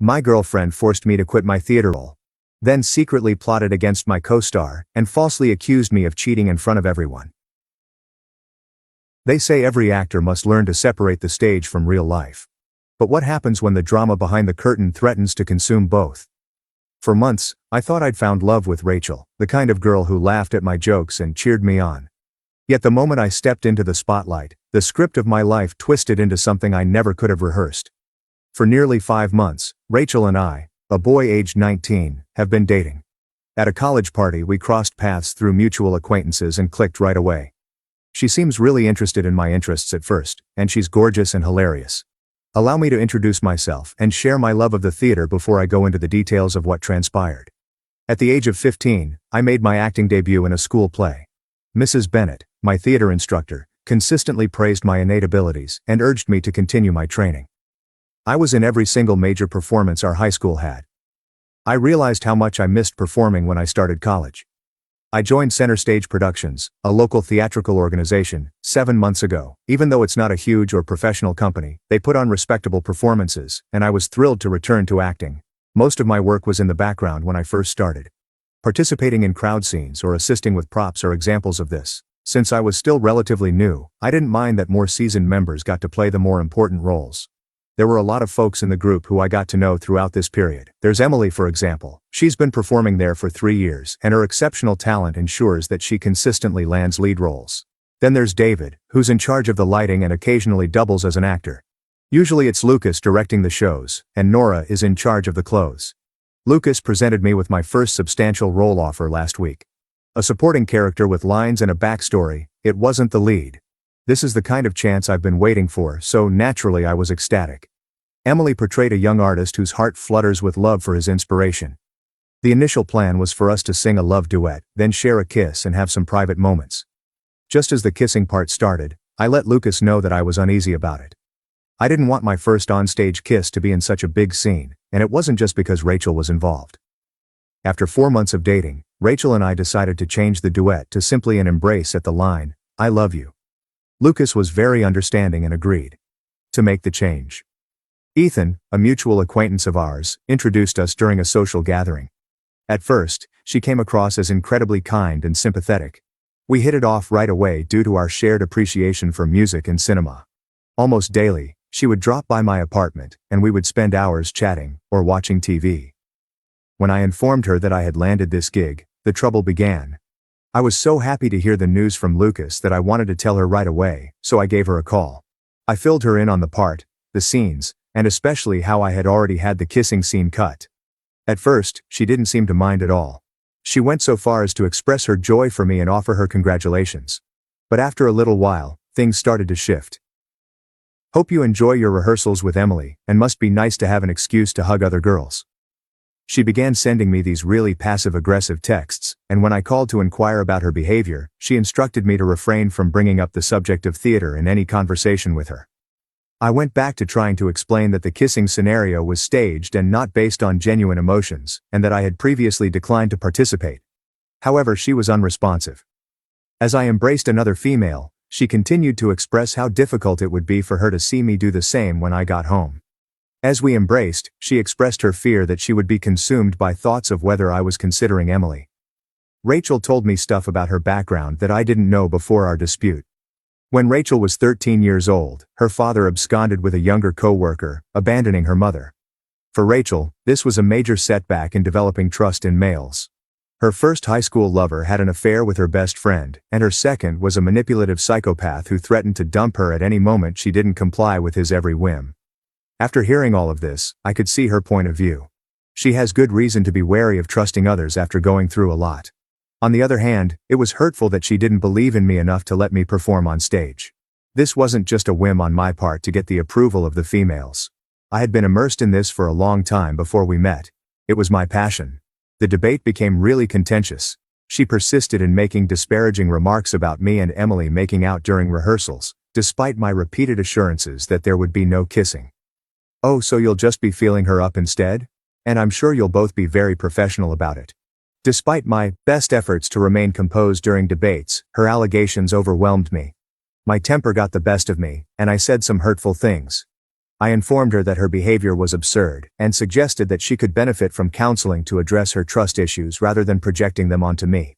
My girlfriend forced me to quit my theater role, then secretly plotted against my co-star and falsely accused me of cheating in front of everyone. They say every actor must learn to separate the stage from real life. But what happens when the drama behind the curtain threatens to consume both? For months, I thought I'd found love with Rachel, the kind of girl who laughed at my jokes and cheered me on. Yet the moment I stepped into the spotlight, the script of my life twisted into something I never could have rehearsed. For nearly 5 months, Rachel and I, a boy aged 19, have been dating. At a college party, we crossed paths through mutual acquaintances and clicked right away. She seems really interested in my interests at first, and she's gorgeous and hilarious. Allow me to introduce myself and share my love of the theater before I go into the details of what transpired. At the age of 15, I made my acting debut in a school play. Mrs. Bennett, my theater instructor, consistently praised my innate abilities and urged me to continue my training. I was in every single major performance our high school had. I realized how much I missed performing when I started college. I joined Center Stage Productions, a local theatrical organization, 7 months ago. Even though it's not a huge or professional company, they put on respectable performances, and I was thrilled to return to acting. Most of my work was in the background when I first started. Participating in crowd scenes or assisting with props are examples of this. Since I was still relatively new, I didn't mind that more seasoned members got to play the more important roles. There were a lot of folks in the group who I got to know throughout this period. There's Emily, for example. She's been performing there for 3 years, and her exceptional talent ensures that she consistently lands lead roles. Then there's David, who's in charge of the lighting and occasionally doubles as an actor. Usually it's Lucas directing the shows, and Nora is in charge of the clothes. Lucas presented me with my first substantial role offer last week. A supporting character with lines and a backstory. It wasn't the lead. This is the kind of chance I've been waiting for, so naturally I was ecstatic. Emily portrayed a young artist whose heart flutters with love for his inspiration. The initial plan was for us to sing a love duet, then share a kiss and have some private moments. Just as the kissing part started, I let Lucas know that I was uneasy about it. I didn't want my first onstage kiss to be in such a big scene, and it wasn't just because Rachel was involved. After 4 months of dating, Rachel and I decided to change the duet to simply an embrace at the line, "I love you." Lucas was very understanding and agreed to make the change. Ethan, a mutual acquaintance of ours, introduced us during a social gathering. At first, she came across as incredibly kind and sympathetic. We hit it off right away due to our shared appreciation for music and cinema. Almost daily, she would drop by my apartment, and we would spend hours chatting or watching TV. When I informed her that I had landed this gig, the trouble began. I was so happy to hear the news from Lucas that I wanted to tell her right away, so I gave her a call. I filled her in on the part, the scenes, and especially how I had already had the kissing scene cut. At first, she didn't seem to mind at all. She went so far as to express her joy for me and offer her congratulations. But after a little while, things started to shift. "Hope you enjoy your rehearsals with Emily, and must be nice to have an excuse to hug other girls." She began sending me these really passive-aggressive texts, and when I called to inquire about her behavior, she instructed me to refrain from bringing up the subject of theater in any conversation with her. I went back to trying to explain that the kissing scenario was staged and not based on genuine emotions, and that I had previously declined to participate. However, she was unresponsive. As I embraced another female, she continued to express how difficult it would be for her to see me do the same when I got home. As we embraced, she expressed her fear that she would be consumed by thoughts of whether I was considering Emily. Rachel told me stuff about her background that I didn't know before our dispute. When Rachel was 13 years old, her father absconded with a younger co-worker, abandoning her mother. For Rachel, this was a major setback in developing trust in males. Her first high school lover had an affair with her best friend, and her second was a manipulative psychopath who threatened to dump her at any moment she didn't comply with his every whim. After hearing all of this, I could see her point of view. She has good reason to be wary of trusting others after going through a lot. On the other hand, it was hurtful that she didn't believe in me enough to let me perform on stage. This wasn't just a whim on my part to get the approval of the females. I had been immersed in this for a long time before we met. It was my passion. The debate became really contentious. She persisted in making disparaging remarks about me and Emily making out during rehearsals, despite my repeated assurances that there would be no kissing. "Oh, so you'll just be feeling her up instead? And I'm sure you'll both be very professional about it." Despite my best efforts to remain composed during debates, her allegations overwhelmed me. My temper got the best of me, and I said some hurtful things. I informed her that her behavior was absurd and suggested that she could benefit from counseling to address her trust issues rather than projecting them onto me.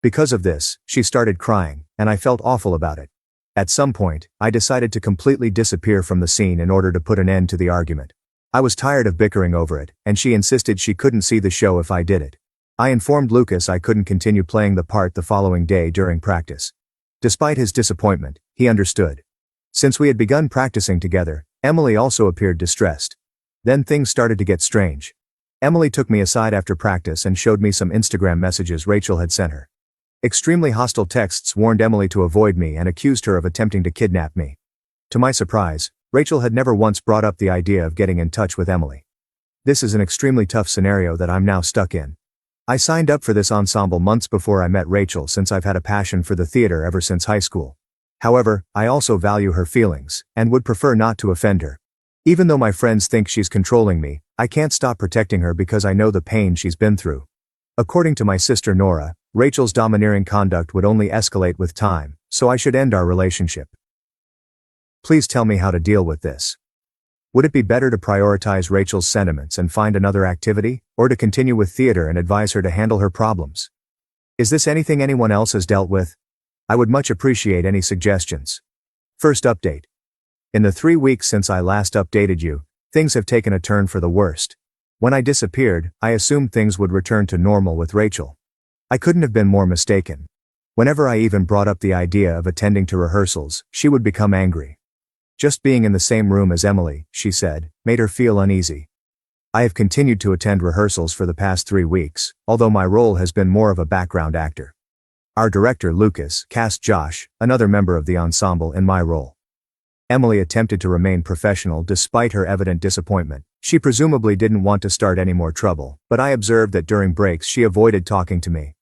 Because of this, she started crying, and I felt awful about it. At some point, I decided to completely disappear from the scene in order to put an end to the argument. I was tired of bickering over it, and she insisted she couldn't see the show if I did it. I informed Lucas I couldn't continue playing the part the following day during practice. Despite his disappointment, he understood. Since we had begun practicing together, Emily also appeared distressed. Then things started to get strange. Emily took me aside after practice and showed me some Instagram messages Rachel had sent her. Extremely hostile texts warned Emily to avoid me and accused her of attempting to kidnap me. To my surprise, Rachel had never once brought up the idea of getting in touch with Emily. This is an extremely tough scenario that I'm now stuck in. I signed up for this ensemble months before I met Rachel since I've had a passion for the theater ever since high school. However, I also value her feelings, and would prefer not to offend her. Even though my friends think she's controlling me, I can't stop protecting her because I know the pain she's been through. According to my sister Nora, Rachel's domineering conduct would only escalate with time, so I should end our relationship. Please tell me how to deal with this. Would it be better to prioritize Rachel's sentiments and find another activity, or to continue with theater and advise her to handle her problems? Is this anything anyone else has dealt with? I would much appreciate any suggestions. First update. In the 3 weeks since I last updated you, things have taken a turn for the worst. When I disappeared, I assumed things would return to normal with Rachel. I couldn't have been more mistaken. Whenever I even brought up the idea of attending to rehearsals, she would become angry. Just being in the same room as Emily, she said, made her feel uneasy. I have continued to attend rehearsals for the past 3 weeks, although my role has been more of a background actor. Our director Lucas cast Josh, another member of the ensemble, in my role. Emily attempted to remain professional despite her evident disappointment. She presumably didn't want to start any more trouble, but I observed that during breaks she avoided talking to me.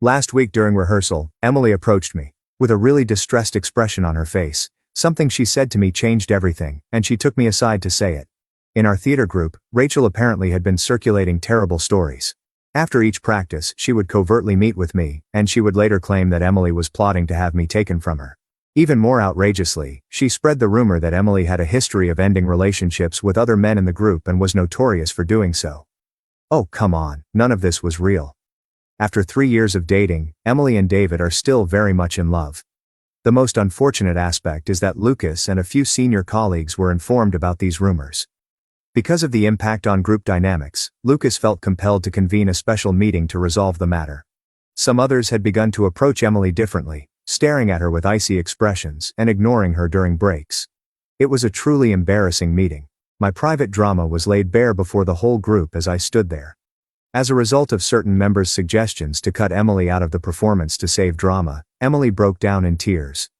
Last week during rehearsal, Emily approached me. With a really distressed expression on her face, something she said to me changed everything, and she took me aside to say it. In our theater group, Rachel apparently had been circulating terrible stories. After each practice, she would covertly meet with me, and she would later claim that Emily was plotting to have me taken from her. Even more outrageously, she spread the rumor that Emily had a history of ending relationships with other men in the group and was notorious for doing so. Oh, come on, none of this was real. After 3 years of dating, Emily and David are still very much in love. The most unfortunate aspect is that Lucas and a few senior colleagues were informed about these rumors. Because of the impact on group dynamics, Lucas felt compelled to convene a special meeting to resolve the matter. Some others had begun to approach Emily differently, staring at her with icy expressions and ignoring her during breaks. It was a truly embarrassing meeting. My private drama was laid bare before the whole group as I stood there. As a result of certain members' suggestions to cut Emily out of the performance to save drama, Emily broke down in tears.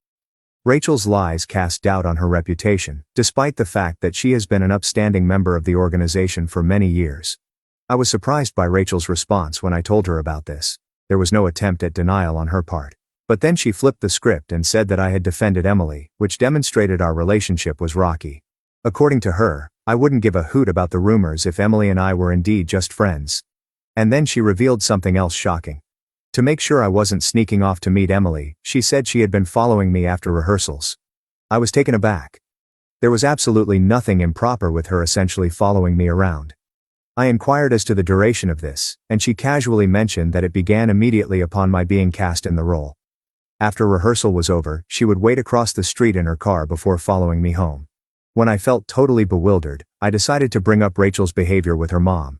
Rachel's lies cast doubt on her reputation, despite the fact that she has been an upstanding member of the organization for many years. I was surprised by Rachel's response when I told her about this. There was no attempt at denial on her part. But then she flipped the script and said that I had defended Emily, which demonstrated our relationship was rocky. According to her, I wouldn't give a hoot about the rumors if Emily and I were indeed just friends. And then she revealed something else shocking. To make sure I wasn't sneaking off to meet Emily, she said she had been following me after rehearsals. I was taken aback. There was absolutely nothing improper with her essentially following me around. I inquired as to the duration of this, and she casually mentioned that it began immediately upon my being cast in the role. After rehearsal was over, she would wait across the street in her car before following me home. When I felt totally bewildered, I decided to bring up Rachel's behavior with her mom.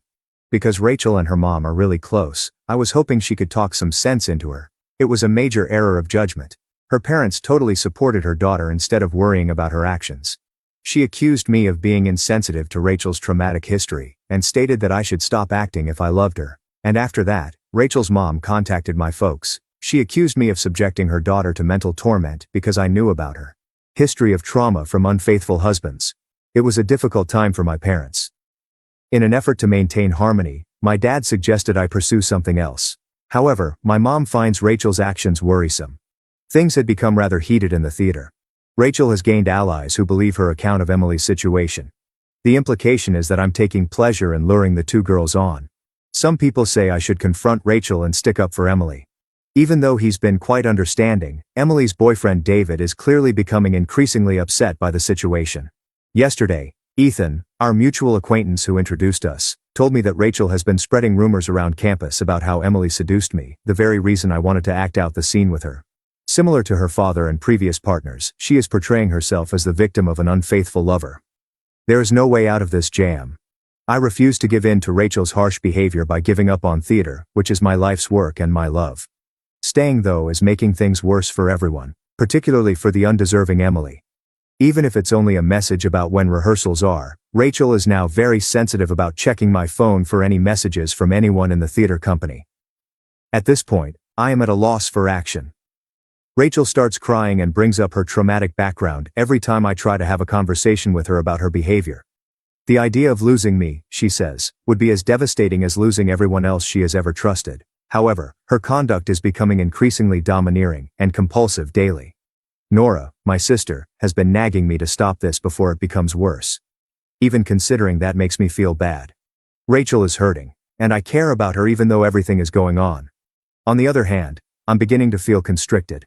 Because Rachel and her mom are really close, I was hoping she could talk some sense into her. It was a major error of judgment. Her parents totally supported her daughter instead of worrying about her actions. She accused me of being insensitive to Rachel's traumatic history, and stated that I should stop acting if I loved her. And after that, Rachel's mom contacted my folks. She accused me of subjecting her daughter to mental torment because I knew about her history of trauma from unfaithful husbands. It was a difficult time for my parents. In an effort to maintain harmony, my dad suggested I pursue something else. However, my mom finds Rachel's actions worrisome. Things had become rather heated in the theater. Rachel has gained allies who believe her account of Emily's situation. The implication is that I'm taking pleasure in luring the two girls on. Some people say I should confront Rachel and stick up for Emily. Even though he's been quite understanding, Emily's boyfriend David is clearly becoming increasingly upset by the situation. Yesterday, Ethan, our mutual acquaintance who introduced us, told me that Rachel has been spreading rumors around campus about how Emily seduced me, the very reason I wanted to act out the scene with her. Similar to her father and previous partners, she is portraying herself as the victim of an unfaithful lover. There is no way out of this jam. I refuse to give in to Rachel's harsh behavior by giving up on theater, which is my life's work and my love. Staying though is making things worse for everyone, particularly for the undeserving Emily. Even if it's only a message about when rehearsals are, Rachel is now very sensitive about checking my phone for any messages from anyone in the theater company. At this point, I am at a loss for action. Rachel starts crying and brings up her traumatic background every time I try to have a conversation with her about her behavior. The idea of losing me, she says, would be as devastating as losing everyone else she has ever trusted. However, her conduct is becoming increasingly domineering and compulsive daily. Nora, my sister, has been nagging me to stop this before it becomes worse. Even considering that makes me feel bad. Rachel is hurting, and I care about her even though everything is going on. On the other hand, I'm beginning to feel constricted.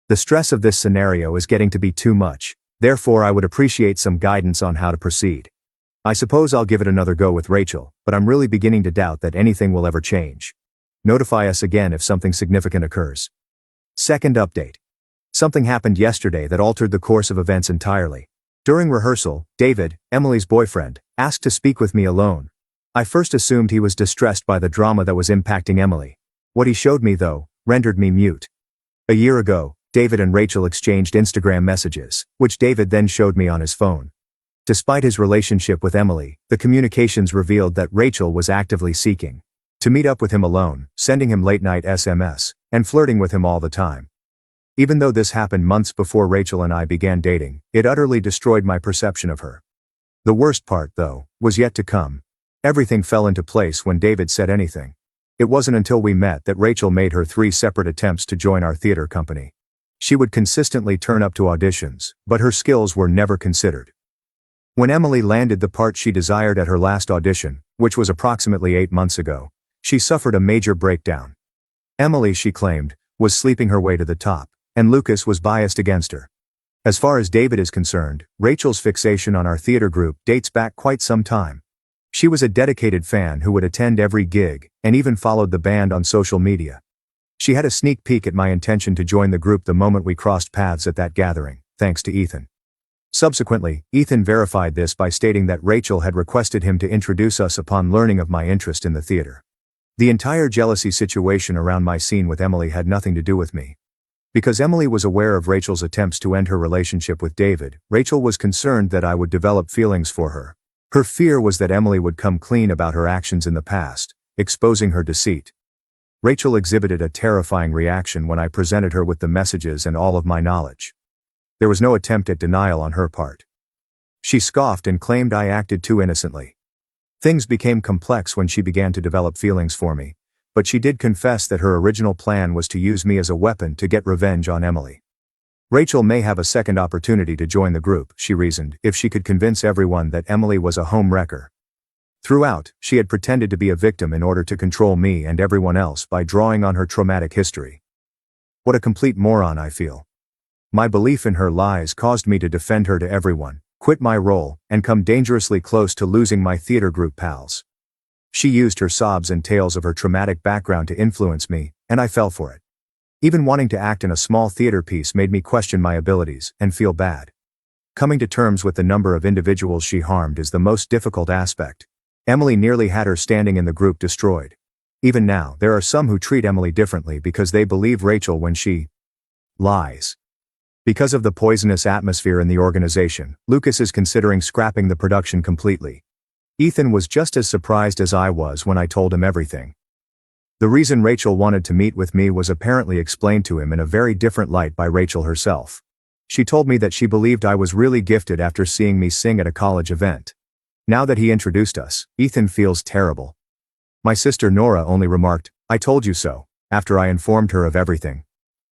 The stress of this scenario is getting to be too much, therefore I would appreciate some guidance on how to proceed. I suppose I'll give it another go with Rachel, but I'm really beginning to doubt that anything will ever change. Notify us again if something significant occurs. Second update. Something happened yesterday that altered the course of events entirely. During rehearsal, David, Emily's boyfriend, asked to speak with me alone. I first assumed he was distressed by the drama that was impacting Emily. What he showed me, though, rendered me mute. A year ago, David and Rachel exchanged Instagram messages, which David then showed me on his phone. Despite his relationship with Emily, the communications revealed that Rachel was actively seeking to meet up with him alone, sending him late-night SMS, and flirting with him all the time. Even though this happened months before Rachel and I began dating, it utterly destroyed my perception of her. The worst part, though, was yet to come. Everything fell into place when David said anything. It wasn't until we met that Rachel made her 3 separate attempts to join our theater company. She would consistently turn up to auditions, but her skills were never considered. When Emily landed the part she desired at her last audition, which was approximately 8 months ago, she suffered a major breakdown. Emily, she claimed, was sleeping her way to the top, and Lucas was biased against her. As far as David is concerned, Rachel's fixation on our theater group dates back quite some time. She was a dedicated fan who would attend every gig, and even followed the band on social media. She had a sneak peek at my intention to join the group the moment we crossed paths at that gathering, thanks to Ethan. Subsequently, Ethan verified this by stating that Rachel had requested him to introduce us upon learning of my interest in the theater. The entire jealousy situation around my scene with Emily had nothing to do with me. Because Emily was aware of Rachel's attempts to end her relationship with David, Rachel was concerned that I would develop feelings for her. Her fear was that Emily would come clean about her actions in the past, exposing her deceit. Rachel exhibited a terrifying reaction when I presented her with the messages and all of my knowledge. There was no attempt at denial on her part. She scoffed and claimed I acted too innocently. Things became complex when she began to develop feelings for me, but she did confess that her original plan was to use me as a weapon to get revenge on Emily. Rachel may have a second opportunity to join the group, she reasoned, if she could convince everyone that Emily was a home wrecker. Throughout, she had pretended to be a victim in order to control me and everyone else by drawing on her traumatic history. What a complete moron I feel. My belief in her lies caused me to defend her to everyone, quit my role, and come dangerously close to losing my theater group pals. She used her sobs and tales of her traumatic background to influence me, and I fell for it. Even wanting to act in a small theater piece made me question my abilities and feel bad. Coming to terms with the number of individuals she harmed is the most difficult aspect. Emily nearly had her standing in the group destroyed. Even now, there are some who treat Emily differently because they believe Rachel when she lies. Because of the poisonous atmosphere in the organization, Lucas is considering scrapping the production completely. Ethan was just as surprised as I was when I told him everything. The reason Rachel wanted to meet with me was apparently explained to him in a very different light by Rachel herself. She told me that she believed I was really gifted after seeing me sing at a college event. Now that he introduced us, Ethan feels terrible. My sister Nora only remarked, "I told you so," after I informed her of everything.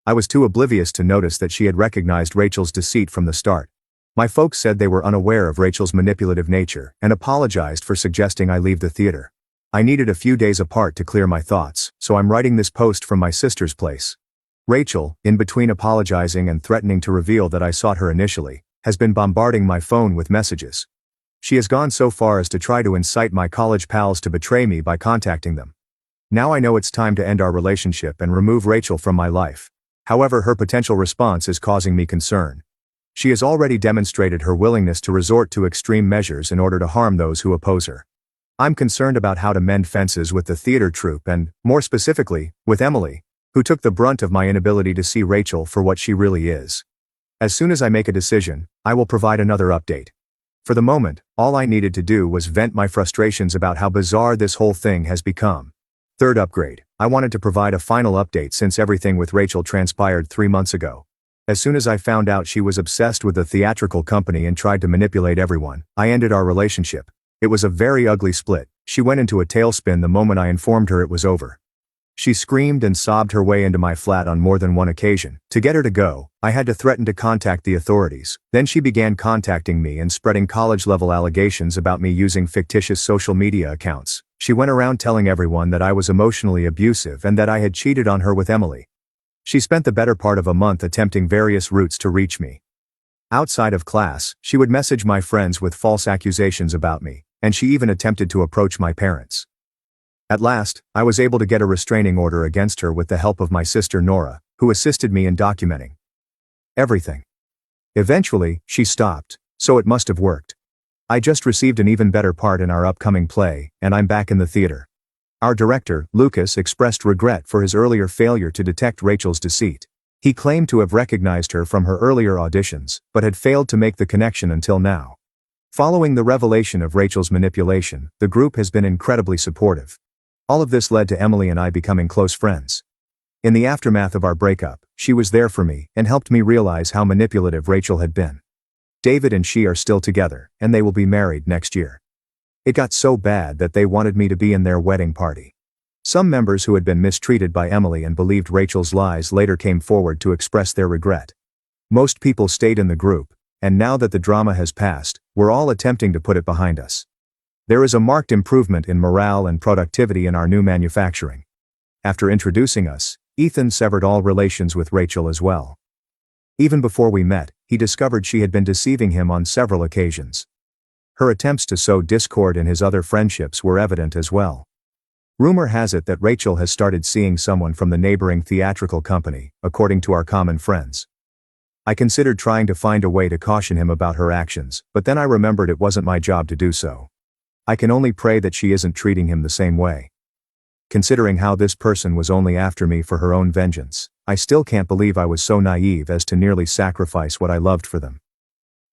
I was too oblivious to notice that she had recognized Rachel's deceit from the start. My folks said they were unaware of Rachel's manipulative nature and apologized for suggesting I leave the theater. I needed a few days apart to clear my thoughts, so I'm writing this post from my sister's place. Rachel, in between apologizing and threatening to reveal that I sought her initially, has been bombarding my phone with messages. She has gone so far as to try to incite my college pals to betray me by contacting them. Now I know it's time to end our relationship and remove Rachel from my life. However, her potential response is causing me concern. She has already demonstrated her willingness to resort to extreme measures in order to harm those who oppose her. I'm concerned about how to mend fences with the theater troupe and, more specifically, with Emily, who took the brunt of my inability to see Rachel for what she really is. As soon as I make a decision, I will provide another update. For the moment, all I needed to do was vent my frustrations about how bizarre this whole thing has become. Third upgrade, I wanted to provide a final update since everything with Rachel transpired 3 months ago. As soon as I found out she was obsessed with the theatrical company and tried to manipulate everyone, I ended our relationship. It was a very ugly split. She went into a tailspin the moment I informed her it was over. She screamed and sobbed her way into my flat on more than one occasion. To get her to go, I had to threaten to contact the authorities. Then she began contacting me and spreading college-level allegations about me using fictitious social media accounts. She went around telling everyone that I was emotionally abusive and that I had cheated on her with Emily. She spent the better part of a month attempting various routes to reach me. Outside of class, she would message my friends with false accusations about me, and she even attempted to approach my parents. At last, I was able to get a restraining order against her with the help of my sister Nora, who assisted me in documenting everything. Eventually, she stopped, so it must have worked. I just received an even better part in our upcoming play, and I'm back in the theater. Our director, Lucas, expressed regret for his earlier failure to detect Rachel's deceit. He claimed to have recognized her from her earlier auditions, but had failed to make the connection until now. Following the revelation of Rachel's manipulation, the group has been incredibly supportive. All of this led to Emily and I becoming close friends. In the aftermath of our breakup, she was there for me and helped me realize how manipulative Rachel had been. David and she are still together, and they will be married next year. It got so bad that they wanted me to be in their wedding party. Some members who had been mistreated by Emily and believed Rachel's lies later came forward to express their regret. Most people stayed in the group, and now that the drama has passed, we're all attempting to put it behind us. There is a marked improvement in morale and productivity in our new manufacturing. After introducing us, Ethan severed all relations with Rachel as well. Even before we met, he discovered she had been deceiving him on several occasions. Her attempts to sow discord in his other friendships were evident as well. Rumor has it that Rachel has started seeing someone from the neighboring theatrical company, according to our common friends. I considered trying to find a way to caution him about her actions, but then I remembered it wasn't my job to do so. I can only pray that she isn't treating him the same way. Considering how this person was only after me for her own vengeance, I still can't believe I was so naive as to nearly sacrifice what I loved for them.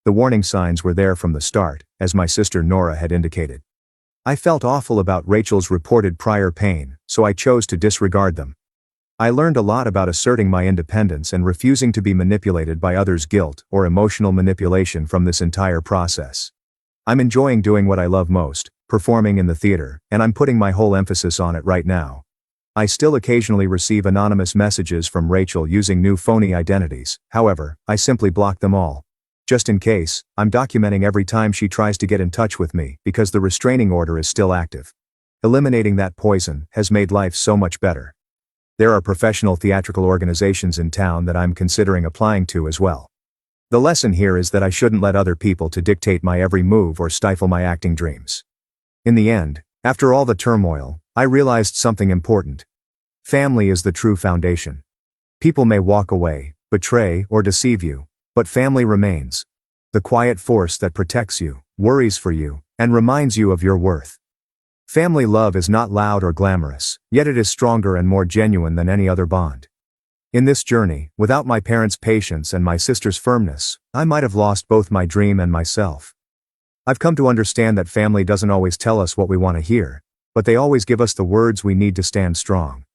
The warning signs were there from the start, as my sister Nora had indicated. I felt awful about Rachel's reported prior pain, so I chose to disregard them. I learned a lot about asserting my independence and refusing to be manipulated by others' guilt or emotional manipulation from this entire process. I'm enjoying doing what I love most, performing in the theater, and I'm putting my whole emphasis on it right now. I still occasionally receive anonymous messages from Rachel using new phony identities, however, I simply block them all. Just in case, I'm documenting every time she tries to get in touch with me because the restraining order is still active. Eliminating that poison has made life so much better. There are professional theatrical organizations in town that I'm considering applying to as well. The lesson here is that I shouldn't let other people to dictate my every move or stifle my acting dreams. In the end, after all the turmoil, I realized something important. Family is the true foundation. People may walk away, betray, or deceive you, but family remains. The quiet force that protects you, worries for you, and reminds you of your worth. Family love is not loud or glamorous, yet it is stronger and more genuine than any other bond. In this journey, without my parents' patience and my sister's firmness, I might have lost both my dream and myself. I've come to understand that family doesn't always tell us what we want to hear, but they always give us the words we need to stand strong.